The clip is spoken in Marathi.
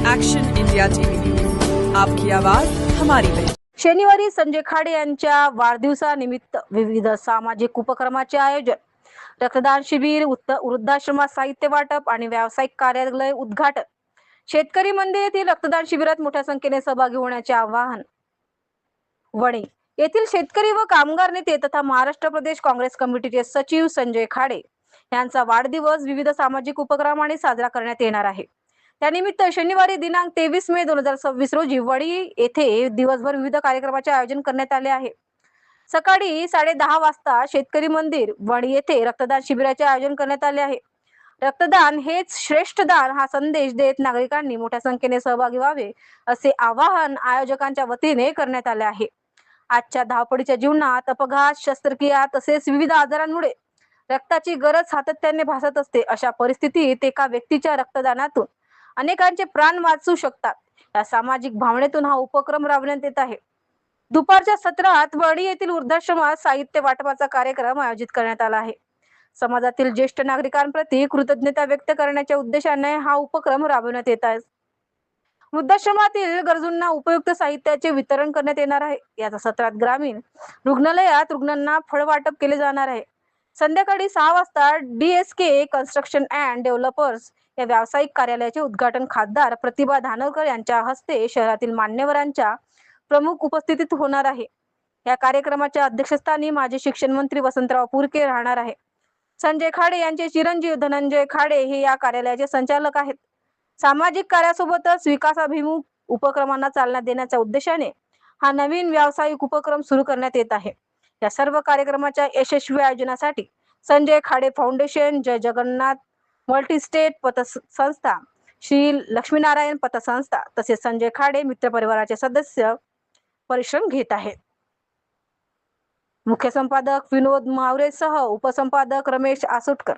एक्शन इंडिया टीवी न्यूज, आपकी आवाज हमारी पहचान। शनिवारी संजय खाडे यांच्या वाढदिवसानिमित्त विविध सामाजिक उपक्रमाचे आयोजन, रक्तदान शिबिर, वृद्धाश्रमात साहित्य वाटप आणि व्यावसायिक कार्यालय उद्घाटन. शेतकरी मंदिर येथील रक्तदान शिबिरात मोठ्या संख्येने सहभागी होण्याचे आवाहन. वणी येथील शेतकरी व कामगार नेते तथा महाराष्ट्र प्रदेश काँग्रेस कमिटीचे सचिव संजय खाडे यांचा वाढदिवस विविध सामाजिक उपक्रमाने साजरा करण्यात येणार आहे. त्यानिमित्त शनिवारी दिनांक 23 मे 2026 रोजी वणी येथे दिवसभर विविध कार्यक्रमाचे आयोजन करण्यात आले आहे. सकाळी 10:30 वाजता शेतकरी मंदिर वणी येथे रक्तदान शिबिराचे आयोजन करण्यात आले आहे. रक्तदान हेच श्रेष्ठ दान हा संदेश देत नागरिकांनी मोठ्या संख्येने सहभागी व्हावे असे आवाहन आयोजकांच्या वतीने करण्यात आले आहे. आजच्या धावपळीच्या जीवनात अपघात, शस्त्रक्रिया तसेच विविध आजारांमुळे रक्ताची गरज सातत्याने भासत असते. अशा परिस्थितीत एका व्यक्तीच्या रक्तदानातून अनेकांचे प्राण वाचू शकतात. या सामाजिक भावनेतून हा उपक्रम राबवण्यात येत आहे. दुपारच्या सत्रात वणी येथील वृद्धाश्रमात साहित्य वाटपाचा कार्यक्रम आयोजित करण्यात आला आहे. समाजातील ज्येष्ठ नागरिकांप्रती कृतज्ञता व्यक्त करण्याच्या उद्देशाने हा उपक्रम राबवण्यात येत आहे. वृद्धाश्रमातील गरजूंना उपयुक्त साहित्याचे वितरण करण्यात येणार आहे. याचा सत्रात ग्रामीण रुग्णालयात रुग्णांना फळ वाटप केले जाणार आहे. संध्याकाळी 6 वाजता DSK कन्स्ट्रक्शन अँड डेव्हलपर्स या व्यावसायिक कार्यालयाचे उद्घाटन खासदार प्रतिभा धानोरकर यांच्या हस्ते शहरातील मान्यवरांच्या प्रमुख उपस्थितीत होणार आहे. या कार्यक्रमाच्या अध्यक्षस्थानी माजी शिक्षण मंत्री वसंतराव पुरके राहणार आहे. संजय खाडे यांचे चिरंजीव धनंजय खाडे हे या कार्यालयाचे संचालक आहेत. सामाजिक कार्यासोबतच विकासाभिमुख उपक्रमांना चालना देण्याच्या उद्देशाने हा नवीन व्यावसायिक उपक्रम सुरू करण्यात येत आहे. या सर्व कार्यक्रमाच्या यशस्वी आयोजनासाठी संजय खाडे फाउंडेशन, जय जगन्नाथ मल्टीस्टेट पतसंस्था, श्री लक्ष्मीनारायण पतसंस्था तसेच संजय खाडे मित्र परिवाराचे सदस्य परिश्रम घेत आहेत. मुख्य संपादक विनोद मावरेसह उपसंपादक रमेश आसुटकर.